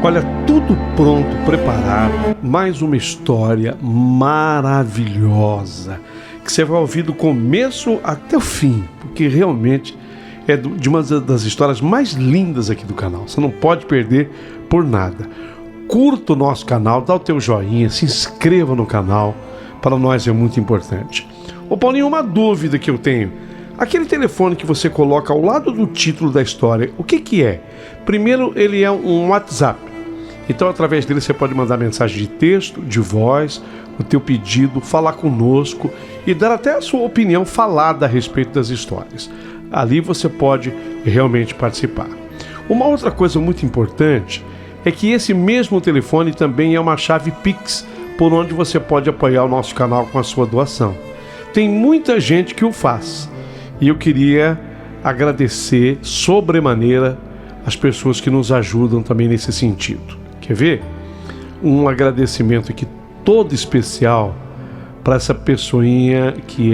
Olha, tudo pronto, preparado, mais uma história maravilhosa, que você vai ouvir do começo até o fim, porque realmente é de uma das histórias mais lindas aqui do canal. Você não pode perder por nada. Curta o nosso canal, dá o teu joinha, se inscreva no canal, para nós é muito importante. Ô Paulinho, uma dúvida que eu tenho. Aquele telefone que você coloca ao lado do título da história, o que é? Primeiro, ele é um WhatsApp. Então, através dele, você pode mandar mensagem de texto, de voz, o teu pedido, falar conosco e dar até a sua opinião falada a respeito das histórias. Ali você pode realmente participar. Uma outra coisa muito importante é que esse mesmo telefone também é uma chave Pix, por onde você pode apoiar o nosso canal com a sua doação. Tem muita gente que o faz e eu queria agradecer sobremaneira as pessoas que nos ajudam também nesse sentido. Quer ver? Um agradecimento aqui todo especial para essa pessoinha que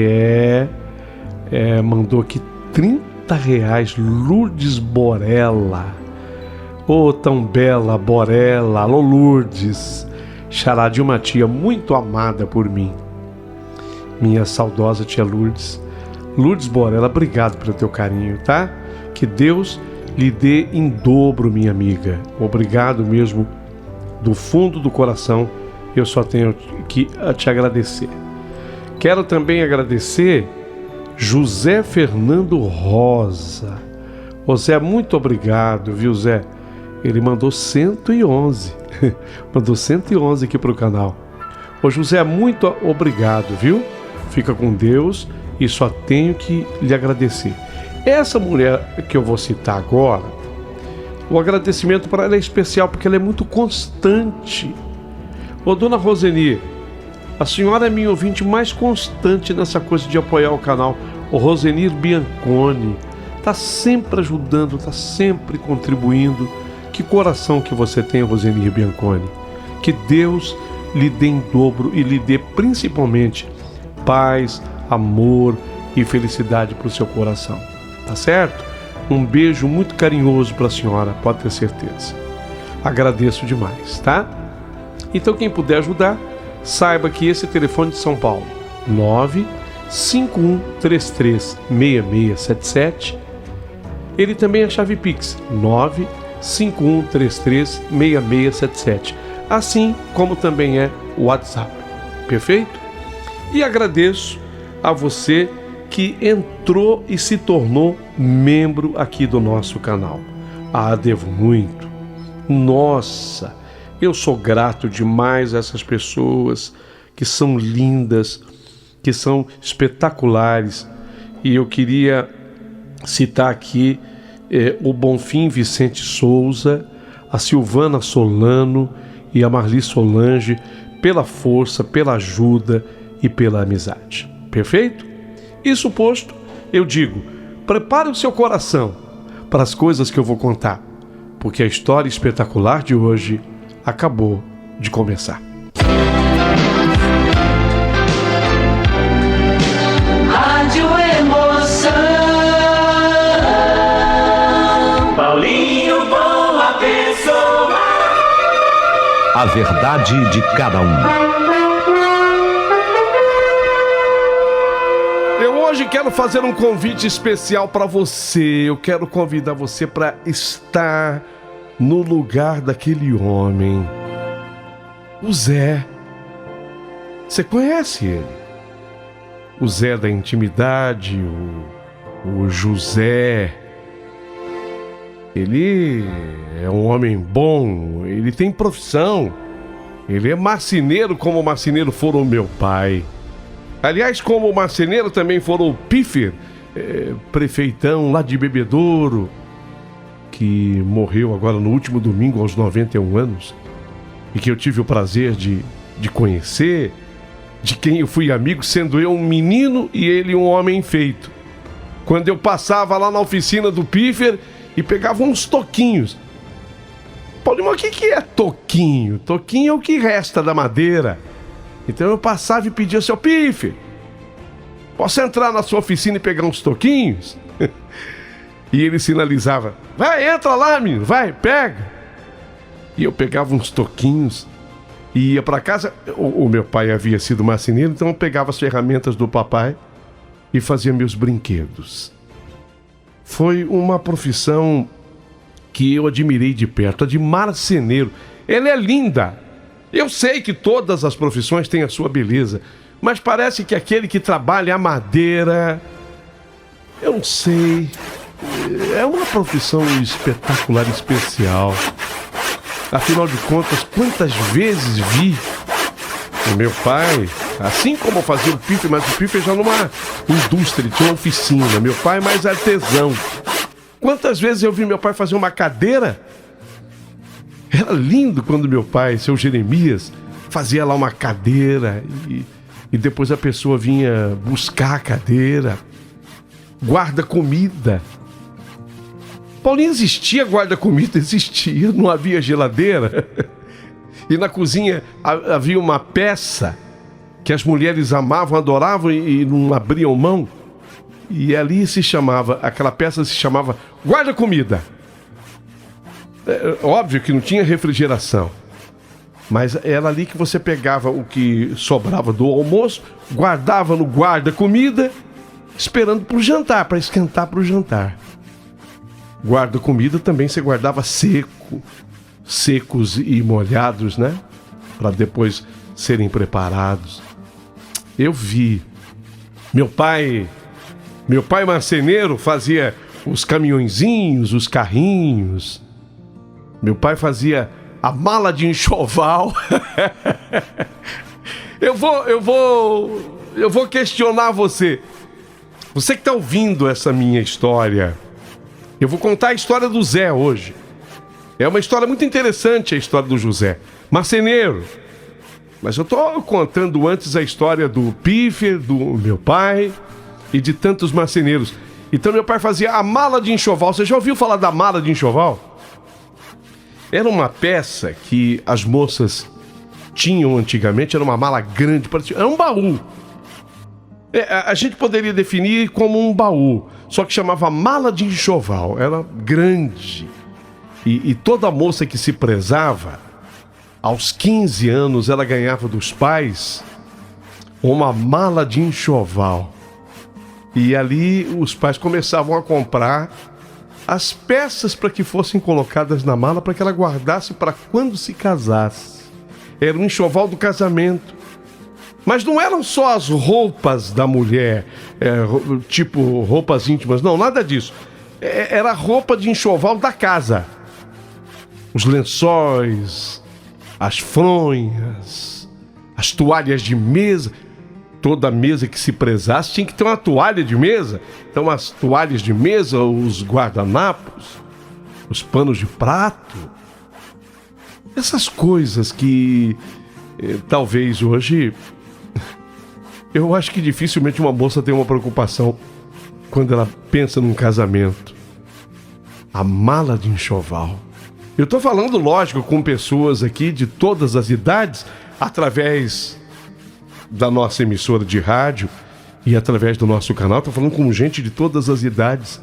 mandou aqui R$30, Lourdes Borella. Ô, tão bela Borella, alô Lourdes, xará de uma tia muito amada por mim, minha saudosa tia Lourdes. Lourdes Borella, obrigado pelo teu carinho, tá? Que Deus lhe dê em dobro, minha amiga. Obrigado mesmo, do fundo do coração, eu só tenho que te agradecer. Quero também agradecer José Fernando Rosa. Ô Zé, muito obrigado, viu Zé? Ele mandou 111. Mandou 111 aqui pro canal. Ô José, muito obrigado, viu? Fica com Deus e só tenho que lhe agradecer. Essa mulher que eu vou citar agora, o agradecimento para ela é especial porque ela é muito constante. Ô dona Roseni, a senhora é minha ouvinte mais constante nessa coisa de apoiar o canal. O Rosenir Bianconi está sempre ajudando, está sempre contribuindo. Que coração que você tem, Rosenir Bianconi. Que Deus lhe dê em dobro e lhe dê principalmente paz, amor e felicidade para o seu coração. Tá certo? Um beijo muito carinhoso para a senhora, pode ter certeza. Agradeço demais, tá? Então quem puder ajudar, saiba que esse telefone de São Paulo, 951336677, ele também é chave Pix, 951336677, assim como também é o WhatsApp. Perfeito? E agradeço a você que entrou e se tornou membro aqui do nosso canal. Ah, devo muito. Nossa, eu sou grato demais a essas pessoas que são lindas, que são espetaculares. E eu queria citar aqui o Bonfim Vicente Souza, a Silvana Solano e a Marli Solange pela força, pela ajuda e pela amizade. Perfeito? Isso posto, eu digo, prepare o seu coração para as coisas que eu vou contar, porque a história espetacular de hoje acabou de começar. Rádio Emoção, Paulinho Boa Pessoa. A verdade de cada um. Hoje quero fazer um convite especial para você. Eu quero convidar você para estar no lugar daquele homem, o Zé. Você conhece ele? O Zé da intimidade, o José. Ele é um homem bom, ele tem profissão. Ele é marceneiro, como o marceneiro for o meu pai. Aliás, como o marceneiro também for o Piffer, prefeitão lá de Bebedouro. que morreu agora no último domingo aos 91 anos e que eu tive o prazer de conhecer, de quem eu fui amigo, sendo eu um menino e ele um homem feito. Quando eu passava lá na oficina do Piffer e pegava uns toquinhos. Paulinho, mas o que é toquinho? Toquinho é o que resta da madeira. Então eu passava e pedia: seu Piffer, posso entrar na sua oficina e pegar uns toquinhos? E ele sinalizava: vai, entra lá, menino, vai, pega. E eu pegava uns toquinhos e ia para casa. O meu pai havia sido marceneiro, então eu pegava as ferramentas do papai e fazia meus brinquedos. Foi uma profissão que eu admirei de perto, a de marceneiro. Ela é linda. Eu sei que todas as profissões têm a sua beleza, mas parece que aquele que trabalha a madeira, eu não sei, é uma profissão espetacular, especial. Afinal de contas, quantas vezes vi o meu pai, assim como fazia o Piffer, mas o Piffer já numa indústria, ele tinha uma oficina, meu pai mais artesão. Quantas vezes eu vi meu pai fazer uma cadeira? Era lindo quando meu pai, seu Jeremias, fazia lá uma cadeira e depois a pessoa vinha buscar a cadeira. Guarda-comida. Paulinho, existia guarda-comida? Existia, não havia geladeira. E na cozinha havia uma peça que as mulheres amavam, adoravam e não abriam mão. E ali aquela peça se chamava guarda-comida. Óbvio que não tinha refrigeração, mas era ali que você pegava o que sobrava do almoço, guardava no guarda-comida, esperando para o jantar, para esquentar para o jantar. Guarda-comida também você guardava secos e molhados, né? Para depois serem preparados. Eu vi. Meu pai marceneiro fazia os caminhõezinhos, os carrinhos. Meu pai fazia a mala de enxoval. Eu vou questionar você. Você que está ouvindo essa minha história. Eu vou contar a história do Zé hoje. É uma história muito interessante, a história do José, marceneiro. Mas eu estou contando antes a história do Piffer, do meu pai e de tantos marceneiros. Então meu pai fazia a mala de enxoval. Você já ouviu falar da mala de enxoval? Era uma peça que as moças tinham antigamente, era uma mala grande, era um baú. A gente poderia definir como um baú, só que chamava mala de enxoval, era grande. E toda moça que se prezava, aos 15 anos, ela ganhava dos pais uma mala de enxoval. E ali os pais começavam a comprar as peças para que fossem colocadas na mala para que ela guardasse para quando se casasse. Era um enxoval do casamento. Mas não eram só as roupas da mulher, tipo roupas íntimas, não, nada disso. Era a roupa de enxoval da casa. Os lençóis, as fronhas, as toalhas de mesa. Toda mesa que se prezasse tinha que ter uma toalha de mesa. Então as toalhas de mesa, os guardanapos, os panos de prato. Essas coisas que talvez hoje... Eu acho que dificilmente uma moça tem uma preocupação quando ela pensa num casamento. A mala de enxoval. Eu estou falando, lógico, com pessoas aqui de todas as idades, através da nossa emissora de rádio e através do nosso canal. Estou falando com gente de todas as idades.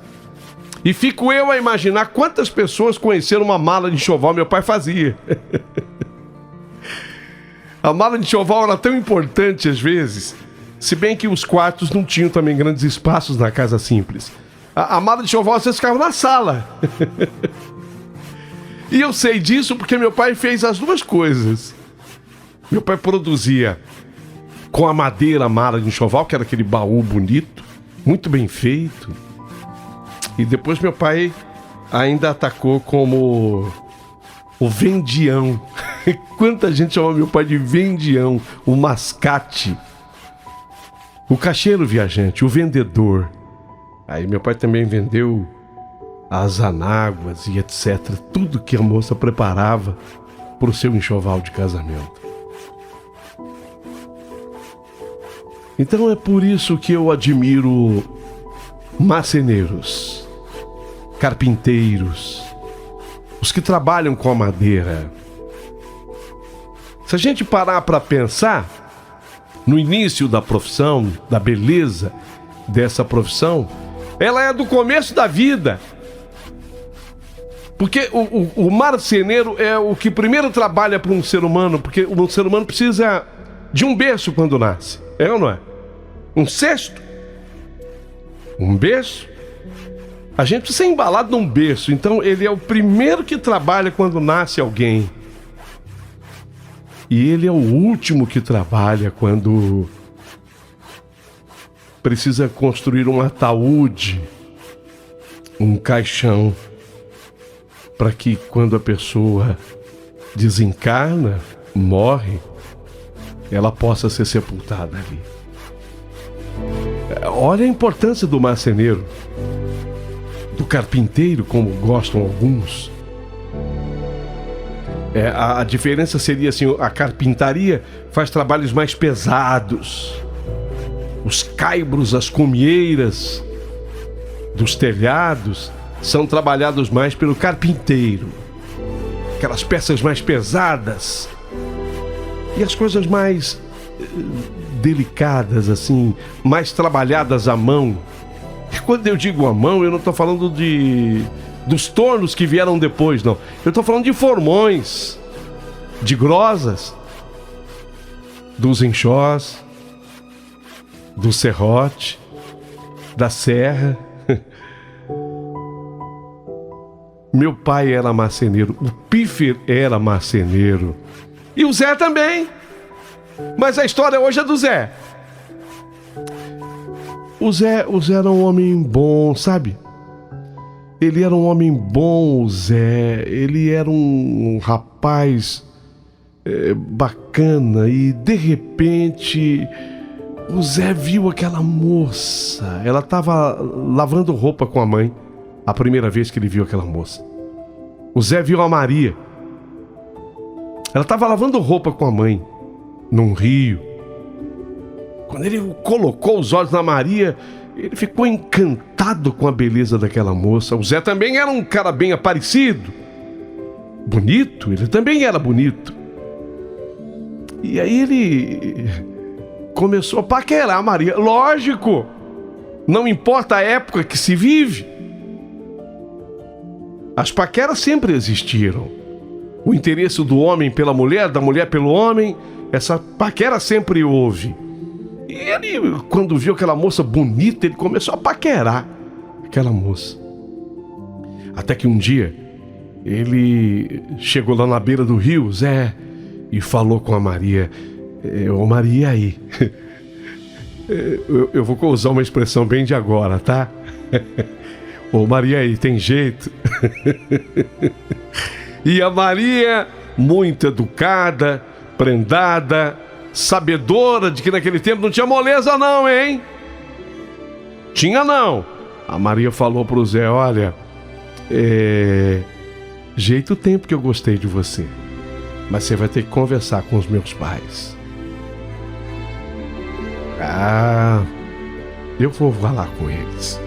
E fico eu a imaginar quantas pessoas conheceram uma mala de enxoval meu pai fazia. A mala de enxoval era tão importante às vezes, se bem que os quartos não tinham também grandes espaços na casa simples. A mala de enxoval às vezes ficava na sala. E eu sei disso porque meu pai fez as duas coisas. Meu pai produzia com a madeira a mala de enxoval, que era aquele baú bonito, muito bem feito. E depois meu pai ainda atacou como o vendião. Quanta gente chama meu pai de vendião, o mascate, o caixeiro viajante, o vendedor. Aí meu pai também vendeu as anáguas e etc. Tudo que a moça preparava para o seu enxoval de casamento. Então é por isso que eu admiro marceneiros, carpinteiros, os que trabalham com a madeira. Se a gente parar para pensar no início da profissão, da beleza dessa profissão, ela é do começo da vida. Porque o marceneiro é o que primeiro trabalha para um ser humano, porque o ser humano precisa de um berço quando nasce, é ou não é? Um cesto, um berço. A gente precisa ser embalado num berço, então ele é o primeiro que trabalha quando nasce alguém. E ele é o último que trabalha quando precisa construir um ataúde, um caixão, para que quando a pessoa desencarna, morre, ela possa ser sepultada ali. Olha a importância do marceneiro, do carpinteiro, como gostam alguns. A diferença seria assim, a carpintaria faz trabalhos mais pesados. Os caibros, as cumieiras dos telhados são trabalhados mais pelo carpinteiro. Aquelas peças mais pesadas. E as coisas mais delicadas, assim, mais trabalhadas à mão. E quando eu digo à mão, eu não estou falando dos tornos que vieram depois, não. Eu estou falando de formões, de grosas, dos enxós, do serrote, da serra. Meu pai era marceneiro, o Piffer era marceneiro. E o Zé também. Mas a história hoje é do Zé. O Zé era um homem bom, sabe? Ele era um homem bom, o Zé. Ele era um rapaz bacana. E de repente o Zé viu aquela moça. Ela estava lavando roupa com a mãe. A primeira vez que ele viu aquela moça. O Zé viu a Maria. Ela estava lavando roupa com a mãe num rio. Quando ele colocou os olhos na Maria, ele ficou encantado com a beleza daquela moça. O Zé também era um cara bem aparecido, bonito, ele também era bonito. E aí ele começou a paquerar a Maria. Lógico, não importa a época que se vive, as paqueras sempre existiram. O interesse do homem pela mulher, da mulher pelo homem, essa paquera sempre houve. E ele, quando viu aquela moça bonita, ele começou a paquerar aquela moça. Até que um dia, ele chegou lá na beira do rio, Zé, e falou com a Maria. Ô Maria, aí. Eu vou usar uma expressão bem de agora, tá? Ô Maria, aí, tem jeito? E a Maria, muito educada, prendada, sabedora de que naquele tempo não tinha moleza não, hein? Tinha não. A Maria falou pro Zé, olha, jeito o tempo que eu gostei de você, mas você vai ter que conversar com os meus pais. Eu vou falar com eles.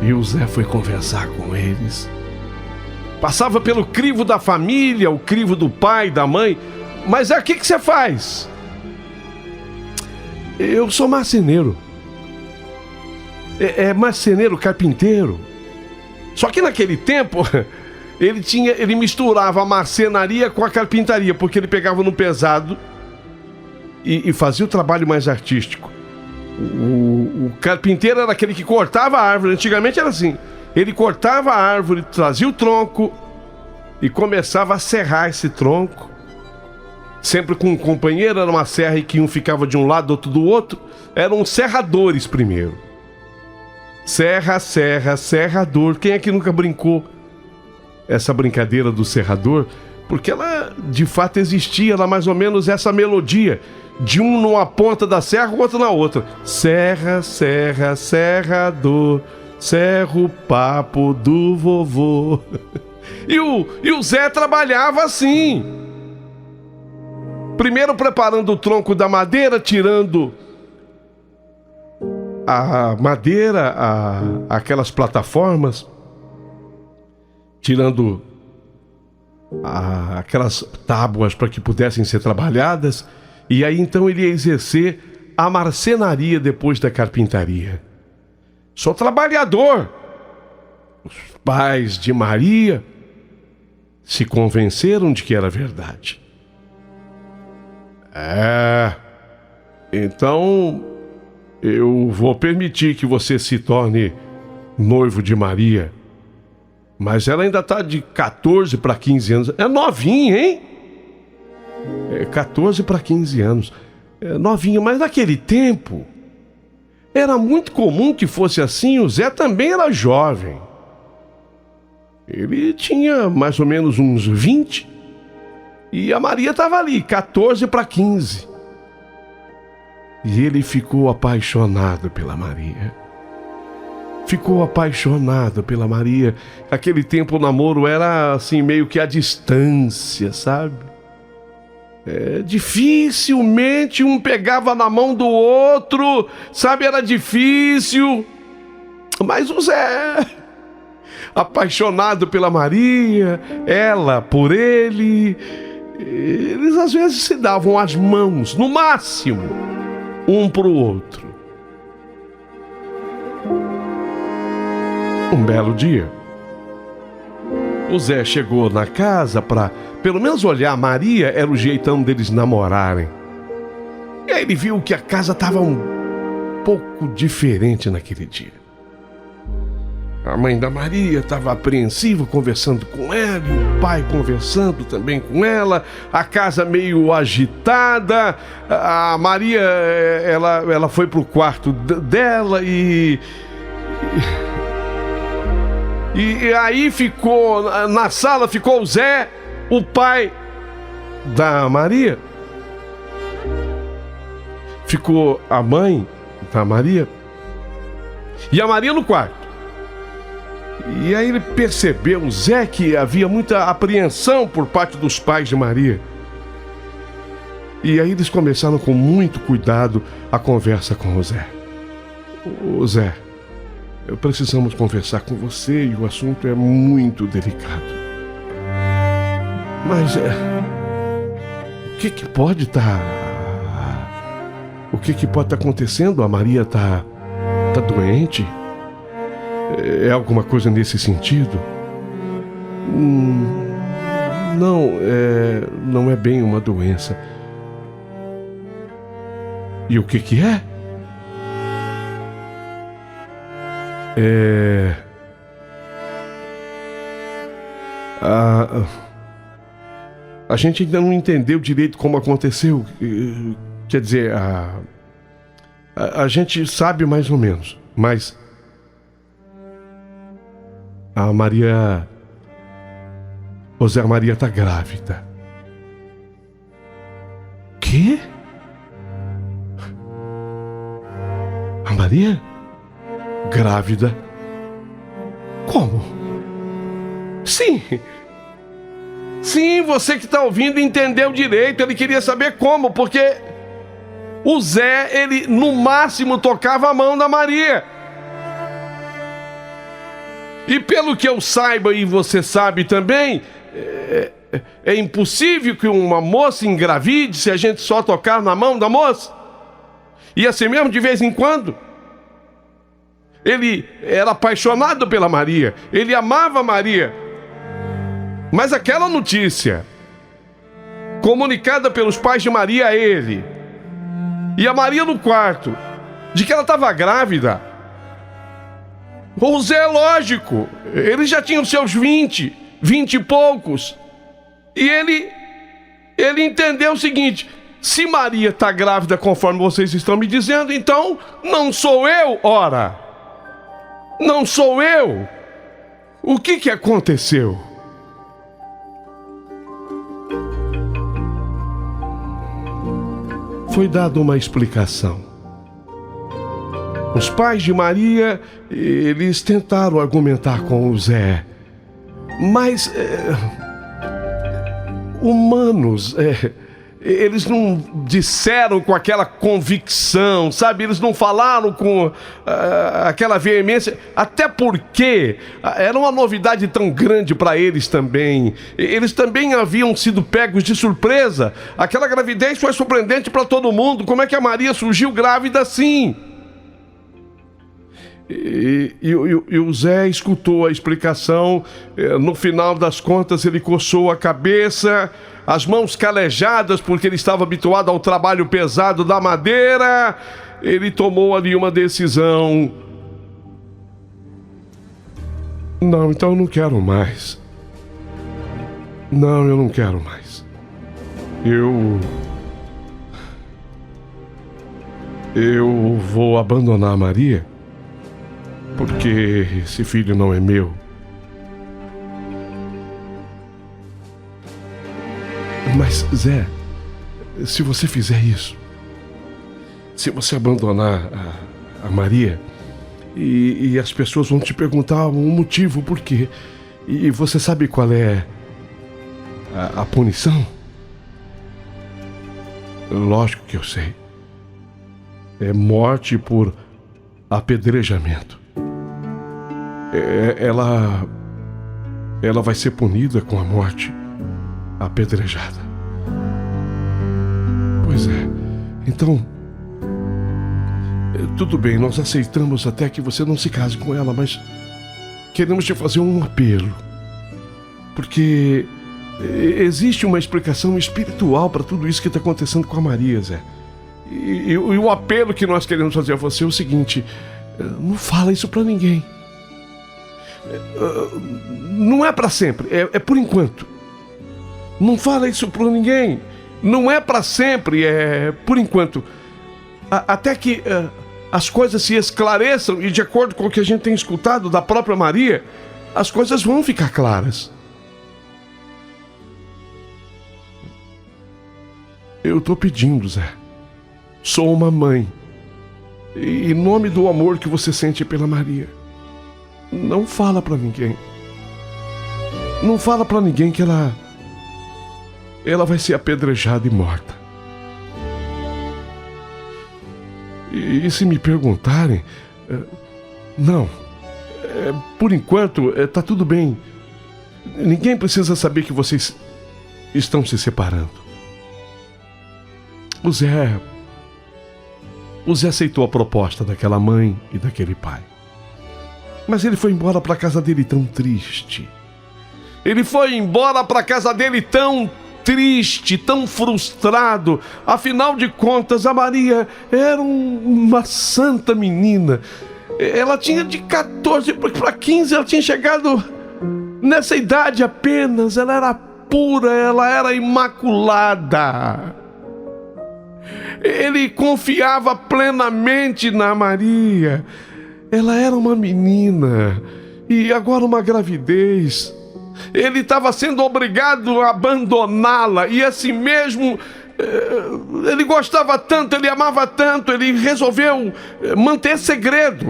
E o Zé foi conversar com eles. Passava pelo crivo da família, o crivo do pai, da mãe. Mas o que você faz? Eu sou marceneiro. Marceneiro, carpinteiro. Só que naquele tempo, ele misturava a marcenaria com a carpintaria, porque ele pegava no pesado e fazia o trabalho mais artístico. O carpinteiro era aquele que cortava a árvore. Antigamente era assim. Ele cortava a árvore, trazia o tronco e começava a serrar esse tronco. Sempre com um companheiro, era uma serra e que um ficava de um lado, outro do outro. Eram serradores primeiro. Serra, serra, serrador. Quem é que nunca brincou essa brincadeira do serrador? Porque ela de fato existia, ela mais ou menos essa melodia. De um numa ponta da serra, o outro na outra. Serra, serra, serrador. Cerro Papo do vovô. E o Zé trabalhava assim. Primeiro preparando o tronco da madeira, tirando a madeira, aquelas plataformas, tirando aquelas tábuas para que pudessem ser trabalhadas. E aí então ele ia exercer a marcenaria depois da carpintaria. Sou trabalhador. Os pais de Maria se convenceram de que era verdade. Então eu vou permitir que você se torne noivo de Maria. Mas ela ainda está de 14 para 15 anos. É novinha, hein? 14 para 15 anos. É novinha, mas naquele tempo era muito comum que fosse assim. O Zé também era jovem. Ele tinha mais ou menos uns 20. E a Maria estava ali, 14 para 15. E ele ficou apaixonado pela Maria. Ficou apaixonado pela Maria. Aquele tempo o namoro era assim, meio que à distância, sabe? Dificilmente um pegava na mão do outro, sabe? Era difícil. Mas o Zé, apaixonado pela Maria, ela por ele, eles às vezes se davam as mãos, no máximo, um para o outro. Um belo dia, o Zé chegou na casa para, pelo menos, olhar a Maria. Era o jeitão deles namorarem. E aí ele viu que a casa estava um pouco diferente naquele dia. A mãe da Maria estava apreensiva, conversando com ela, e o pai conversando também com ela, a casa meio agitada. A Maria, ela foi pro quarto dela e aí ficou, na sala ficou o Zé, o pai da Maria. Ficou a mãe da Maria e a Maria no quarto. E aí ele percebeu, o Zé, que havia muita apreensão por parte dos pais de Maria. E aí eles começaram com muito cuidado a conversa com o Zé. O Zé, precisamos conversar com você e o assunto é muito delicado. Mas o que pode estar acontecendo? A Maria tá doente? É alguma coisa nesse sentido? Não é bem uma doença. E o que é? A gente ainda não entendeu direito como aconteceu. Quer dizer, a gente sabe mais ou menos, mas a Maria, o Zé, Maria tá grávida. Quê? A Maria? Grávida? Como? Sim, você que está ouvindo entendeu direito. Ele queria saber como, porque o Zé, ele no máximo tocava a mão da Maria. E pelo que eu saiba, e você sabe também, é impossível que uma moça engravide se a gente só tocar na mão da moça. E assim mesmo de vez em quando. Ele era apaixonado pela Maria, ele amava Maria. Mas aquela notícia comunicada pelos pais de Maria a ele, e a Maria no quarto, de que ela estava grávida, o Zé, lógico, ele já tinha os seus 20 e poucos, e ele entendeu o seguinte: se Maria está grávida conforme vocês estão me dizendo, então não sou eu, ora. Não sou eu. O que aconteceu? Foi dada uma explicação. Os pais de Maria, eles tentaram argumentar com o Zé, mas humanos, eles não disseram com aquela convicção, sabe? Eles não falaram com aquela veemência, até porque era uma novidade tão grande para eles também. Eles também haviam sido pegos de surpresa. Aquela gravidez foi surpreendente para todo mundo. Como é que a Maria surgiu grávida assim? E o Zé escutou a explicação. No final das contas, ele coçou a cabeça, as mãos calejadas, porque ele estava habituado ao trabalho pesado da madeira. Ele tomou ali uma decisão. Não, então eu não quero mais. Não, eu não quero mais. Eu vou abandonar a Maria, porque esse filho não é meu. Mas, Zé, se você fizer isso, se você abandonar a Maria, e as pessoas vão te perguntar o motivo, por quê, e você sabe qual é a punição? Lógico que eu sei. É morte por apedrejamento. Ela vai ser punida com a morte apedrejada. Pois é. Então, tudo bem, nós aceitamos até que você não se case com ela, mas queremos te fazer um apelo. Porque existe uma explicação espiritual para tudo isso que está acontecendo com a Maria, Zé. E o apelo que nós queremos fazer a você é o seguinte: não fala isso para ninguém. Não é para sempre, é por enquanto. Não fala isso para ninguém. Não é para sempre, é por enquanto. Até que as coisas se esclareçam, e de acordo com o que a gente tem escutado da própria Maria, as coisas vão ficar claras. Eu tô pedindo, Zé. Sou uma mãe. E em nome do amor que você sente pela Maria, não fala pra ninguém. Não fala pra ninguém que ela vai ser apedrejada e morta. E se me perguntarem, não. Por enquanto, tá tudo bem. Ninguém precisa saber que vocês estão se separando. O Zé aceitou a proposta daquela mãe e daquele pai. Mas ele foi embora para casa dele tão triste. Ele foi embora para casa dele tão triste, tão frustrado. Afinal de contas, a Maria era uma santa menina. Ela tinha de 14 para 15, ela tinha chegado nessa idade apenas. Ela era pura, ela era imaculada. Ele confiava plenamente na Maria. Ela era uma menina, e agora uma gravidez. Ele estava sendo obrigado a abandoná-la, e assim mesmo, ele gostava tanto, ele amava tanto, ele resolveu manter segredo.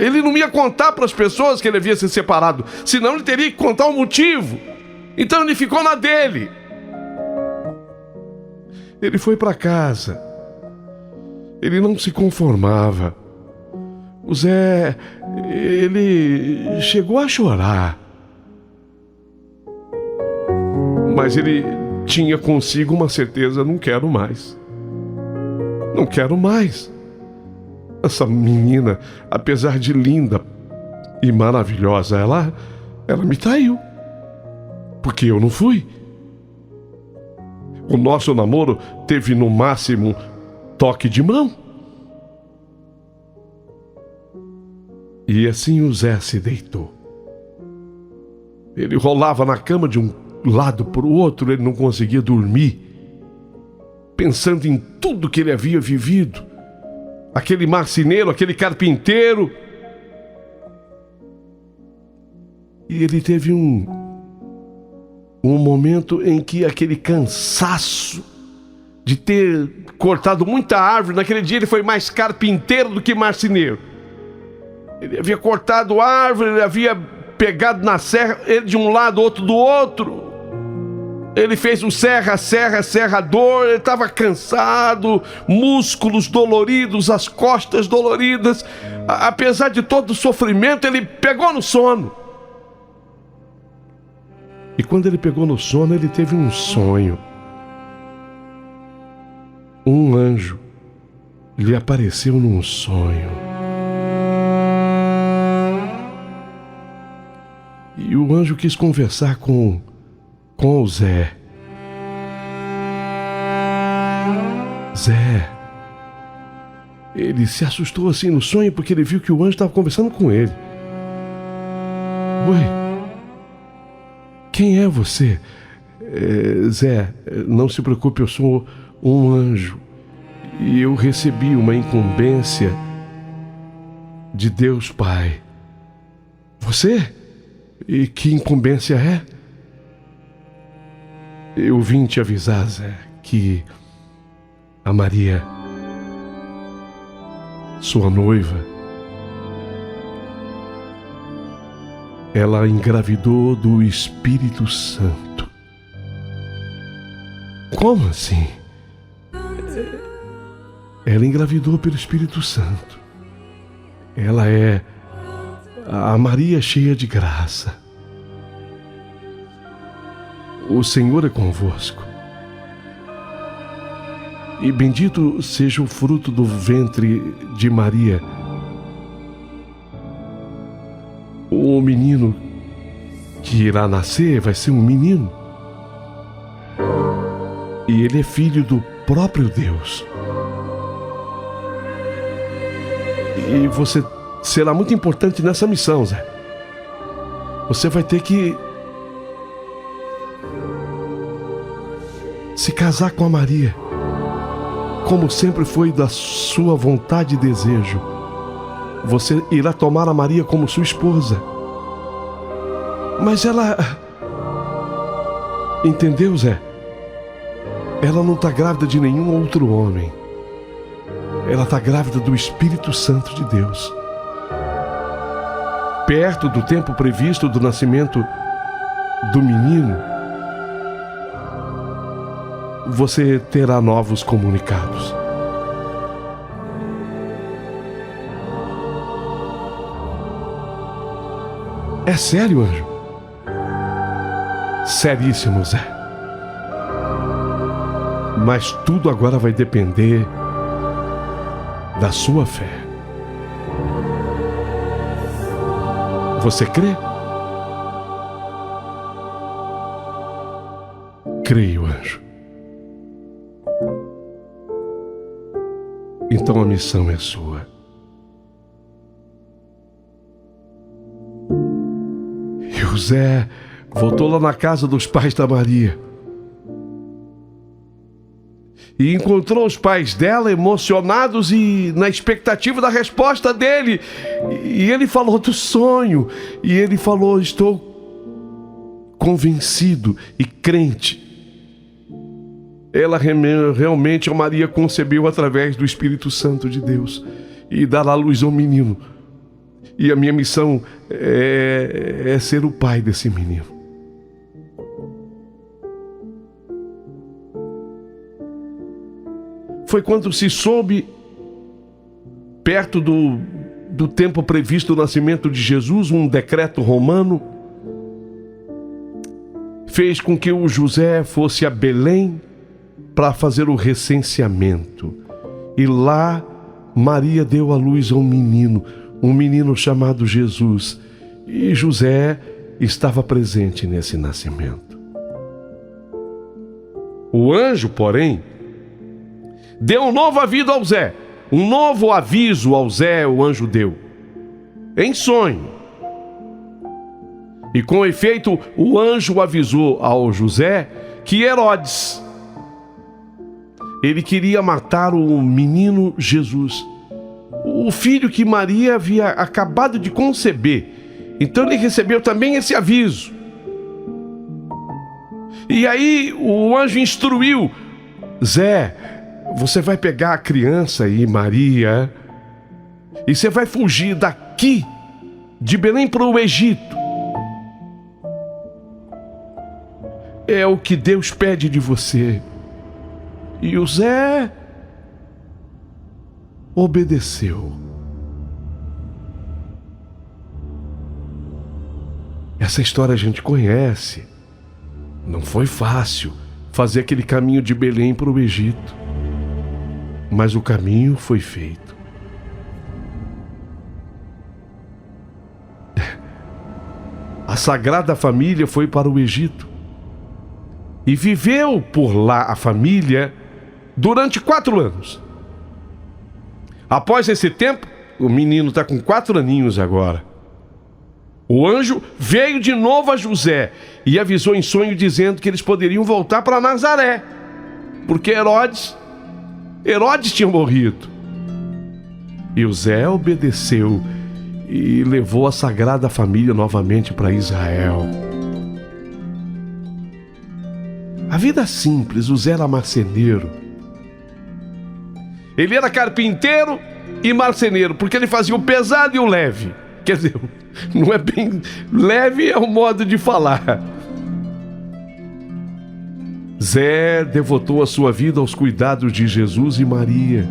Ele não ia contar para as pessoas que ele havia se separado, senão ele teria que contar o motivo. Então ele ficou na dele. Ele foi para casa. Ele não se conformava. O Zé, ele chegou a chorar. Mas ele tinha consigo uma certeza: não quero mais. Não quero mais. Essa menina, apesar de linda e maravilhosa, ela me traiu. Porque eu não fui. O nosso namoro teve no máximo toque de mão. E assim o Zé se deitou. Ele rolava na cama de um lado para o outro, ele não conseguia dormir, pensando em tudo que ele havia vivido. Aquele marceneiro, aquele carpinteiro. E ele teve um momento em que aquele cansaço de ter cortado muita árvore, naquele dia ele foi mais carpinteiro do que marceneiro. Ele havia cortado árvore, ele havia pegado na serra, ele de um lado, outro do outro. Ele fez um serrador, ele estava cansado, músculos doloridos, as costas doloridas. Apesar de todo o sofrimento, ele pegou no sono. E quando ele pegou no sono, ele teve um sonho. Um anjo lhe apareceu num sonho. E o anjo quis conversar com o Zé. Zé, ele se assustou assim no sonho porque ele viu que o anjo estava conversando com ele. Oi, quem é você? Zé, não se preocupe, eu sou um anjo e eu recebi uma incumbência de Deus Pai. Você? E que incumbência é? Eu vim te avisar, Zé, que a Maria, sua noiva, ela engravidou do Espírito Santo. Como assim? Ela engravidou pelo Espírito Santo. Ela é a Maria cheia de graça. O Senhor é convosco. E bendito seja o fruto do ventre de Maria. O menino que irá nascer vai ser um menino. E ele é filho do próprio Deus. E você será muito importante nessa missão, Zé. Você vai ter que se casar com a Maria, como sempre foi da sua vontade e desejo. Você irá tomar a Maria como sua esposa. Mas ela... Entendeu, Zé? Ela não está grávida de nenhum outro homem. Ela está grávida do Espírito Santo de Deus. Perto do tempo previsto do nascimento do menino, você terá novos comunicados. É sério, anjo? Seríssimo, Zé. Mas tudo agora vai depender da sua fé. Você crê? Creio, anjo. Então a missão é sua. E o Zé voltou lá na casa dos pais da Maria e encontrou os pais dela emocionados e na expectativa da resposta dele. E ele falou do sonho. E ele falou: estou convencido e crente. Ela realmente, a Maria, concebeu através do Espírito Santo de Deus e dará luz ao menino. E a minha missão é ser o pai desse menino. Foi quando se soube, perto do tempo previsto do nascimento de Jesus, um decreto romano fez com que o José fosse a Belém para fazer o recenseamento. E lá Maria deu à luz a um menino chamado Jesus. E José estava presente nesse nascimento. O anjo, porém, deu um novo aviso ao Zé. Um novo aviso ao Zé o anjo deu, em sonho. E com efeito, o anjo avisou ao José que Herodes, ele queria matar o menino Jesus, o filho que Maria havia acabado de conceber. Então ele recebeu também esse aviso. E aí o anjo instruiu: Zé, você vai pegar a criança e Maria, e você vai fugir daqui de Belém para o Egito. É o que Deus pede de você. E o Zé obedeceu. Essa história a gente conhece. Não foi fácil fazer aquele caminho de Belém para o Egito, mas o caminho foi feito. A Sagrada Família foi para o Egito e viveu por lá a família durante 4 anos. Após esse tempo, o menino está com 4 aninhos agora. O anjo veio de novo a José e avisou em sonho dizendo que eles poderiam voltar para Nazaré, porque Herodes tinha morrido. E José obedeceu e levou a Sagrada Família novamente para Israel. A vida simples, José era marceneiro. Ele era carpinteiro e marceneiro, porque ele fazia o pesado e o leve. Quer dizer, não é bem leve, é o modo de falar. Zé devotou a sua vida aos cuidados de Jesus e Maria,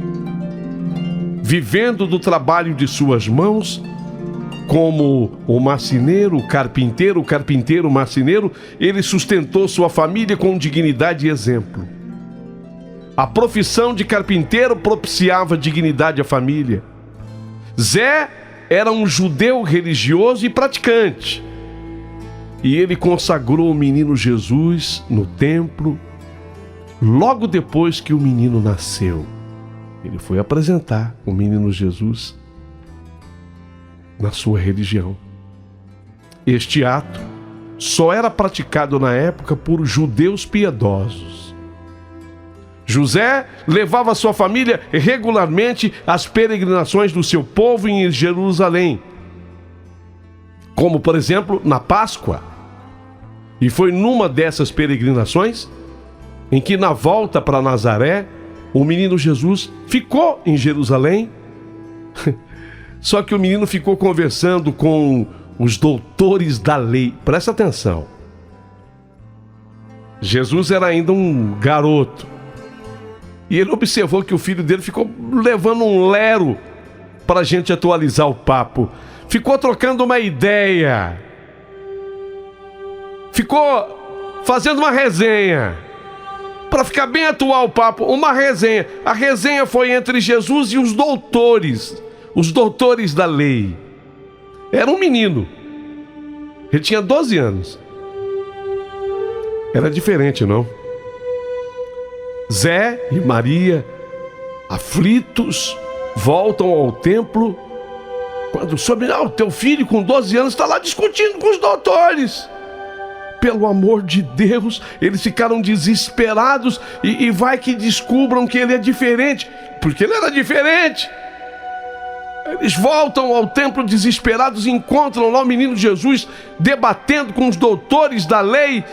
vivendo do trabalho de suas mãos, como o marceneiro, o carpinteiro, marceneiro. Ele sustentou sua família com dignidade e exemplo. A profissão de carpinteiro propiciava dignidade à família. Zé era um judeu religioso e praticante. E ele consagrou o menino Jesus no templo logo depois que o menino nasceu. Ele foi apresentar o menino Jesus na sua religião. Este ato só era praticado na época por judeus piedosos. José levava sua família regularmente às peregrinações do seu povo em Jerusalém, como por exemplo na Páscoa. E foi numa dessas peregrinações em que, na volta para Nazaré, o menino Jesus ficou em Jerusalém. Só que o menino ficou conversando com os doutores da lei. Presta atenção. Jesus era ainda um garoto. E ele observou que o filho dele ficou levando um lero para a gente atualizar o papo. Ficou trocando uma ideia. Ficou fazendo uma resenha. Para ficar bem atual o papo, uma resenha. A resenha foi entre Jesus e os doutores da lei. Era um menino. Ele tinha 12 anos. Era diferente, não? Zé e Maria, aflitos, voltam ao templo quando soube, o teu filho com 12 anos está lá discutindo com os doutores. Pelo amor de Deus, eles ficaram desesperados e vai que descubram que ele é diferente, porque ele era diferente. Eles voltam ao templo desesperados e encontram lá o menino Jesus debatendo com os doutores da lei.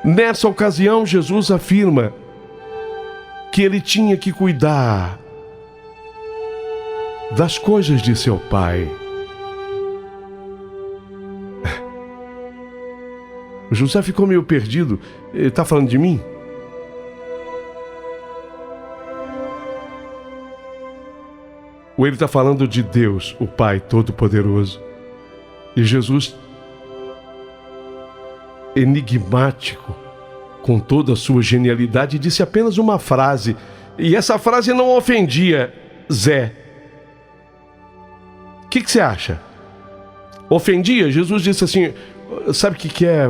Nessa ocasião, Jesus afirma que ele tinha que cuidar das coisas de seu pai. O José ficou meio perdido. Ele está falando de mim? Ou ele está falando de Deus, o Pai Todo-Poderoso? E Jesus, enigmático, com toda a sua genialidade, disse apenas uma frase. E essa frase não ofendia Zé. O que você acha? Ofendia? Jesus disse assim, sabe o que é?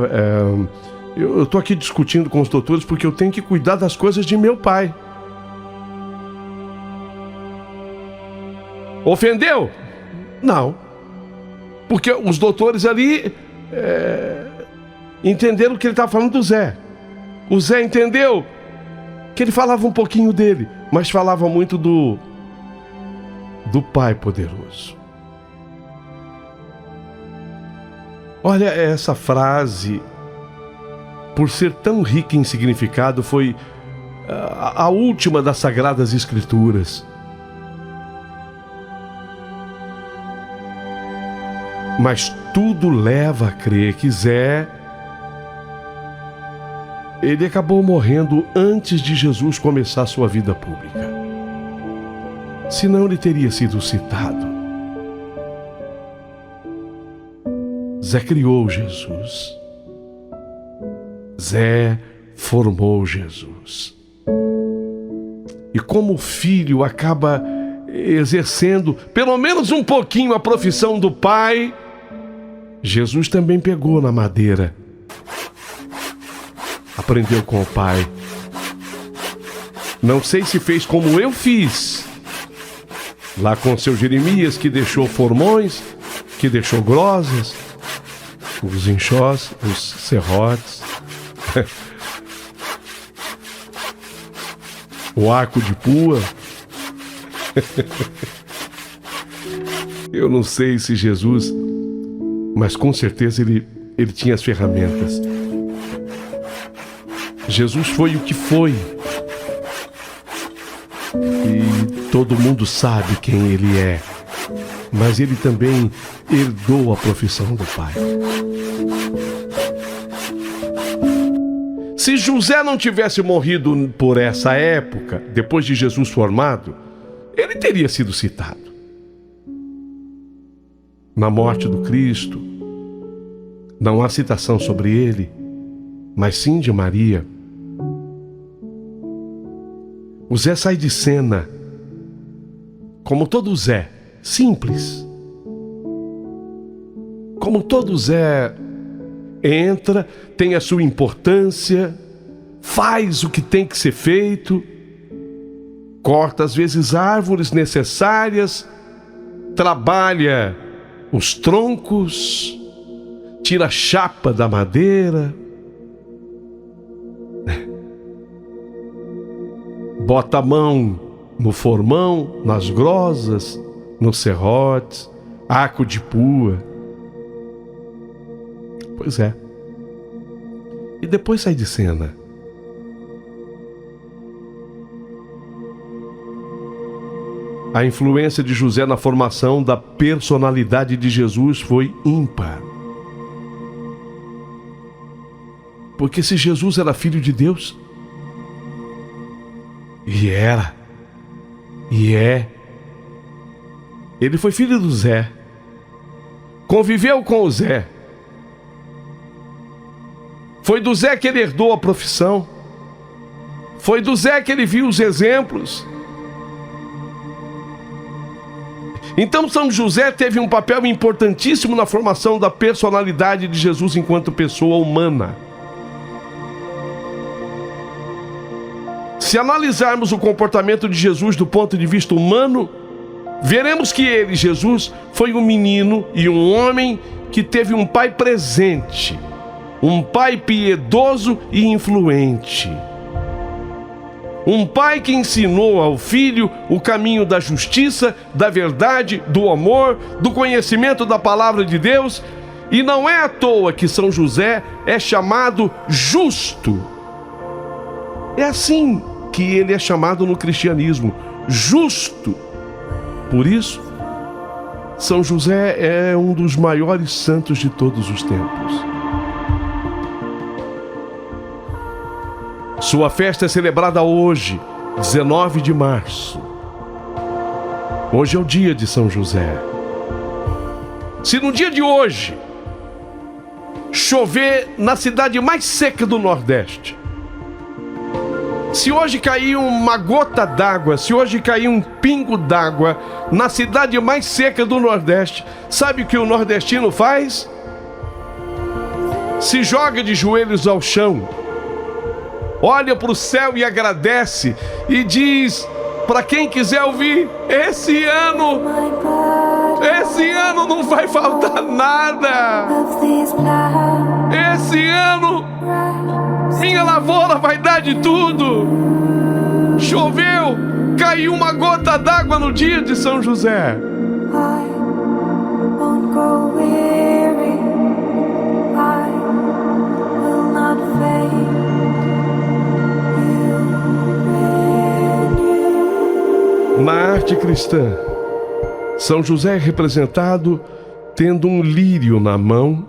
Eu estou aqui discutindo com os doutores porque eu tenho que cuidar das coisas de meu pai. Ofendeu? Não. Porque os doutores ali entenderam que ele estava falando do Zé. O Zé entendeu que ele falava um pouquinho dele, mas falava muito do Pai Poderoso. Olha, essa frase, por ser tão rica em significado, foi a última das Sagradas Escrituras. Mas tudo leva a crer que Zé, ele acabou morrendo antes de Jesus começar sua vida pública. Senão ele teria sido citado. Zé criou Jesus. Zé formou Jesus. E como o filho acaba exercendo, pelo menos um pouquinho, a profissão do pai, Jesus também pegou na madeira. Aprendeu com o pai. Não sei se fez como eu fiz, lá com seu Jeremias, que deixou formões, que deixou grosas, os enxós, os serrotes, o arco de pua. Eu não sei se Jesus, mas com certeza ele tinha as ferramentas. Jesus foi o que foi. E todo mundo sabe quem ele é. Mas ele também herdou a profissão do pai. Se José não tivesse morrido por essa época, depois de Jesus formado, ele teria sido citado. Na morte do Cristo, não há citação sobre ele, mas sim de Maria. O Zé sai de cena, como todo Zé, simples. Como todo Zé entra, tem a sua importância, faz o que tem que ser feito, corta às vezes árvores necessárias, trabalha os troncos, tira a chapa da madeira, bota a mão no formão, nas grosas, nos serrotes, arco de pua. Pois é. E depois sai de cena. A influência de José na formação da personalidade de Jesus foi ímpar. Porque se Jesus era filho de Deus, e era, e é, ele foi filho do Zé, conviveu com o Zé, foi do Zé que ele herdou a profissão, foi do Zé que ele viu os exemplos. Então São José teve um papel importantíssimo na formação da personalidade de Jesus enquanto pessoa humana. Se analisarmos o comportamento de Jesus do ponto de vista humano, veremos que ele, Jesus, foi um menino e um homem que teve um pai presente, um pai piedoso e influente. Um pai que ensinou ao filho o caminho da justiça, da verdade, do amor, do conhecimento da palavra de Deus. E não é à toa que São José é chamado justo. É assim que ele é chamado no cristianismo, justo. Por isso, São José é um dos maiores santos de todos os tempos. Sua festa é celebrada hoje, 19 de março. Hoje é o dia de São José. Se no dia de hoje chover na cidade mais seca do Nordeste, se hoje cair uma gota d'água, se hoje cair um pingo d'água na cidade mais seca do Nordeste, sabe o que o nordestino faz? Se joga de joelhos ao chão, olha para o céu e agradece e diz para quem quiser ouvir: esse ano não vai faltar nada. Esse ano minha lavoura vai dar de tudo. Choveu, caiu uma gota d'água no dia de São José. Na arte cristã, São José é representado tendo um lírio na mão,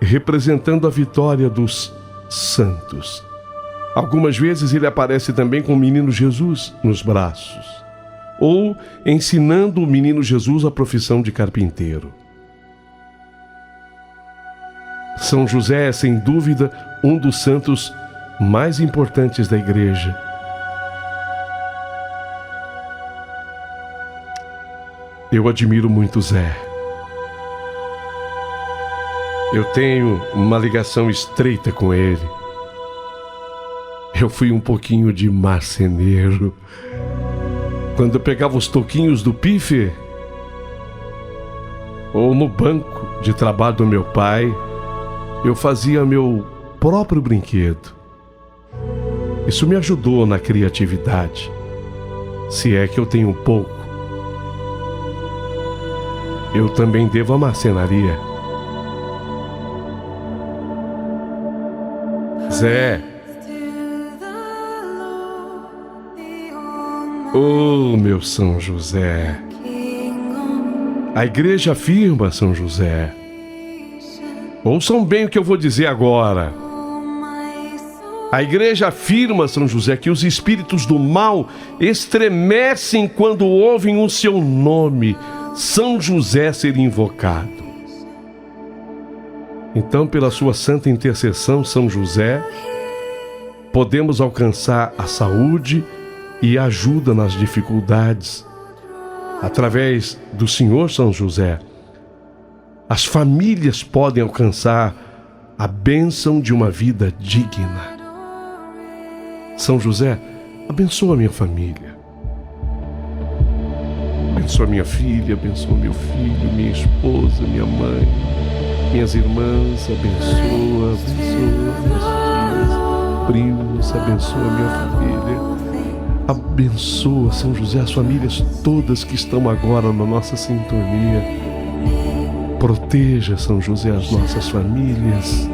representando a vitória dos santos. Algumas vezes ele aparece também com o menino Jesus nos braços, ou ensinando o menino Jesus a profissão de carpinteiro. São José é, sem dúvida, um dos santos mais importantes da igreja. Eu admiro muito Zé. Eu tenho uma ligação estreita com ele. Eu fui um pouquinho de marceneiro. Quando eu pegava os toquinhos do pife, ou no banco de trabalho do meu pai, eu fazia meu próprio brinquedo. Isso me ajudou na criatividade, se é que eu tenho um pouco. Eu também devo à marcenaria. Zé. Oh, meu São José. A igreja afirma, São José. Ouçam bem o que eu vou dizer agora. A igreja afirma, São José, que os espíritos do mal estremecem quando ouvem o seu nome, São José, ser invocado. Então, pela sua santa intercessão, São José, podemos alcançar a saúde e a ajuda nas dificuldades. Através do Senhor São José, as famílias podem alcançar a bênção de uma vida digna. São José, abençoa minha família. Abençoa minha filha, abençoa meu filho, minha esposa, minha mãe, minhas irmãs, abençoa meus primos, abençoa minha família. Abençoa, São José, as famílias todas que estão agora na nossa sintonia. Proteja, São José, as nossas famílias,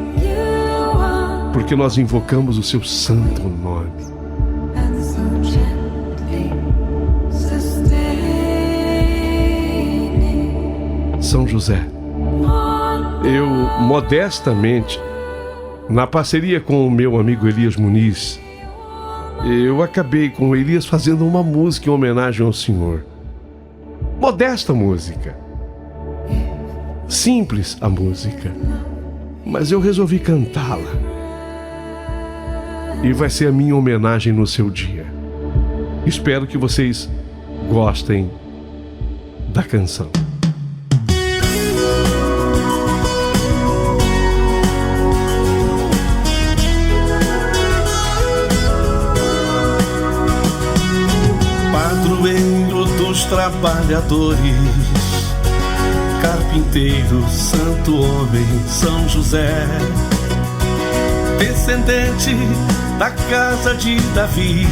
porque nós invocamos o seu santo nome. São José, eu modestamente, na parceria com o meu amigo Elias Muniz, eu acabei com o Elias fazendo uma música em homenagem ao Senhor. Modesta música. Simples a música. Mas eu resolvi cantá-la. E vai ser a minha homenagem no seu dia. Espero que vocês gostem da canção. Padroeiro dos trabalhadores, carpinteiro, santo homem, São José, descendente da casa de Davi,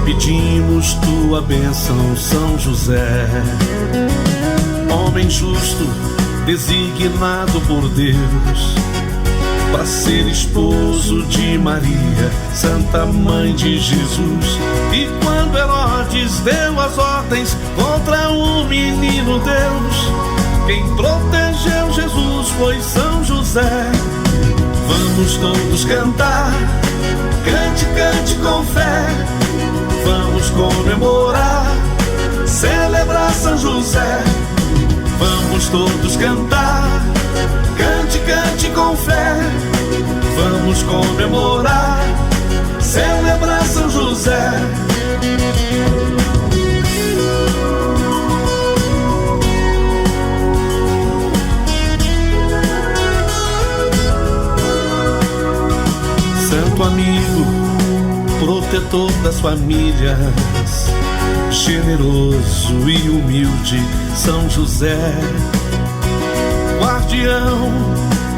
pedimos tua bênção, São José. Homem justo, designado por Deus para ser esposo de Maria, Santa Mãe de Jesus. E quando Herodes deu as ordens contra o menino Deus, quem protegeu Jesus foi São José. Vamos todos cantar, cante, cante com fé. Vamos comemorar, celebrar São José. Vamos todos cantar, cante, cante com fé. Vamos comemorar, celebrar São José. Santo amigo, protetor das famílias, generoso e humilde, São José, guardião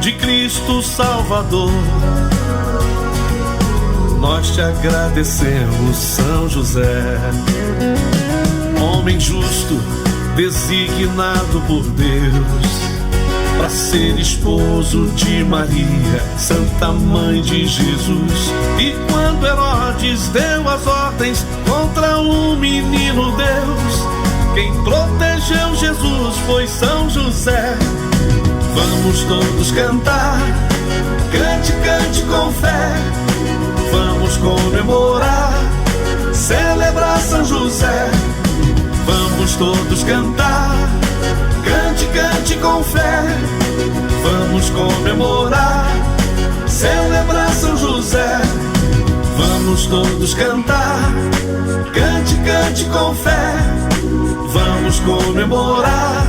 de Cristo Salvador, nós te agradecemos, São José. Homem justo, designado por Deus para ser esposo de Maria, Santa Mãe de Jesus. E quando Herodes deu as ordens contra o menino Deus, Quem protegeu Jesus foi São José. Vamos todos cantar, cante, cante com fé. Vamos comemorar, celebrar São José. Vamos todos cantar, cante, cante com fé. Vamos comemorar, celebrar São José. Vamos todos cantar, cante, cante com fé. Vamos comemorar,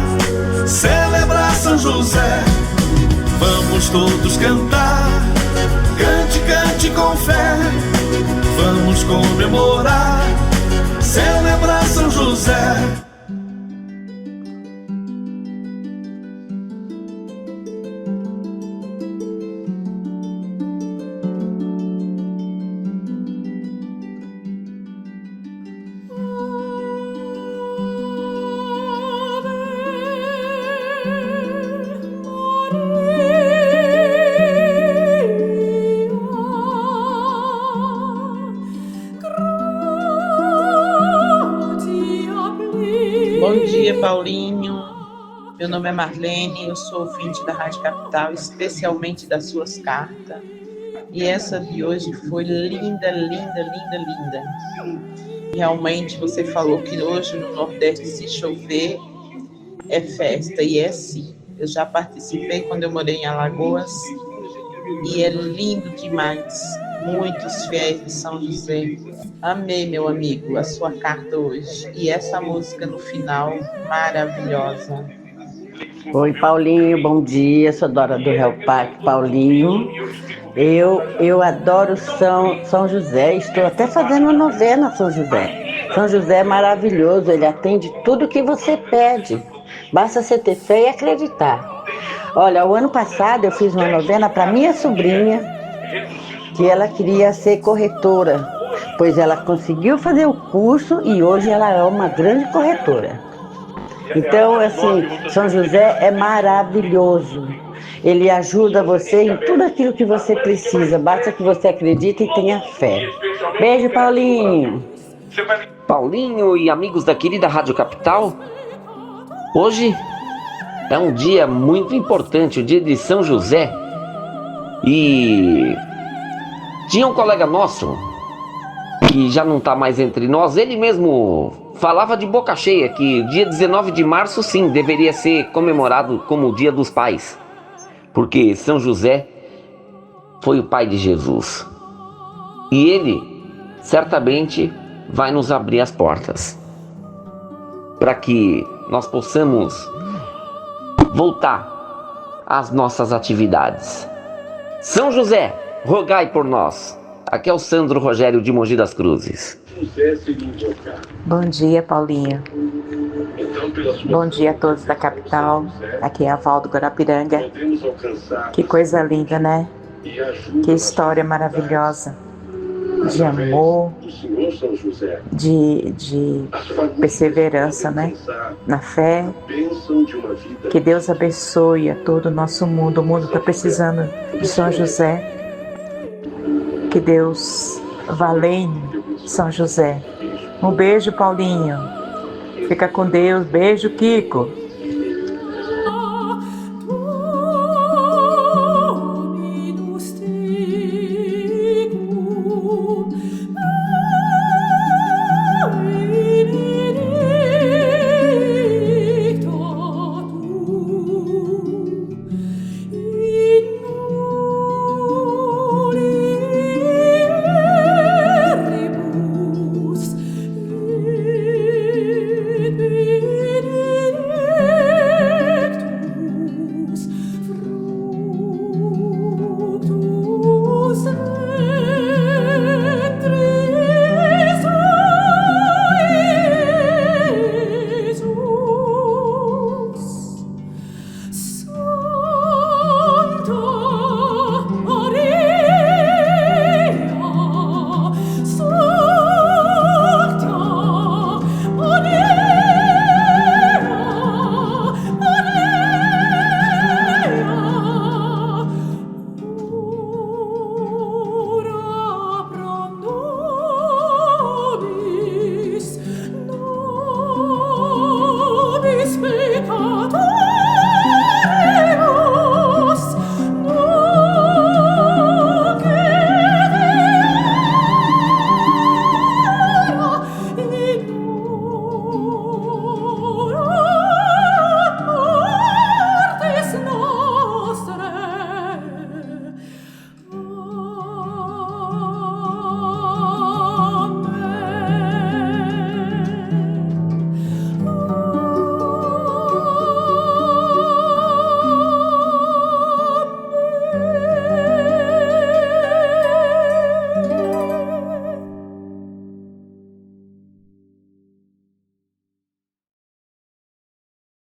celebrar São José. Vamos todos cantar, cante, cante com fé. Vamos comemorar, celebrar São José. Bom dia, Paulinho. Meu nome é Marlene, eu sou ouvinte da Rádio Capital, especialmente das suas cartas. E essa de hoje foi linda, linda, linda, linda. Realmente você falou que hoje no Nordeste, se chover, é festa, e é sim. Eu já participei quando eu morei em Alagoas e é lindo demais. Muitos fiéis de São José. Amei, meu amigo, a sua carta hoje. E essa música no final, maravilhosa. Oi, Paulinho, bom dia. Sou Dora do Real Parque, Paulinho. Eu adoro São José. Estou até fazendo uma novena São José. São José é maravilhoso, ele atende tudo que você pede. Basta você ter fé e acreditar. Olha, o ano passado eu fiz uma novena para minha sobrinha, que ela queria ser corretora, pois ela conseguiu fazer o curso e hoje ela é uma grande corretora. Então, assim, São José é maravilhoso. Ele ajuda você em tudo aquilo que você precisa, basta que você acredite e tenha fé. Beijo, Paulinho. Paulinho e amigos da querida Rádio Capital, hoje é um dia muito importante, o dia de São José. E tinha um colega nosso, que já não está mais entre nós, ele mesmo falava de boca cheia que o dia 19 de março, sim, deveria ser comemorado como o Dia dos Pais, porque São José foi o pai de Jesus. E ele, certamente, vai nos abrir as portas para que nós possamos voltar às nossas atividades. São José, rogai por nós. Aqui é o Sandro Rogério de Mogi das Cruzes. Bom dia, Paulinho. Bom dia a todos da capital. Aqui é a Val do Guarapiranga. Que coisa linda, né? Que história maravilhosa. De amor, de perseverança, né? Na fé. Que Deus abençoe a todo o nosso mundo. O mundo está precisando de São José. Que Deus valene São José. Um beijo, Paulinho. Fica com Deus. Beijo, Kiko.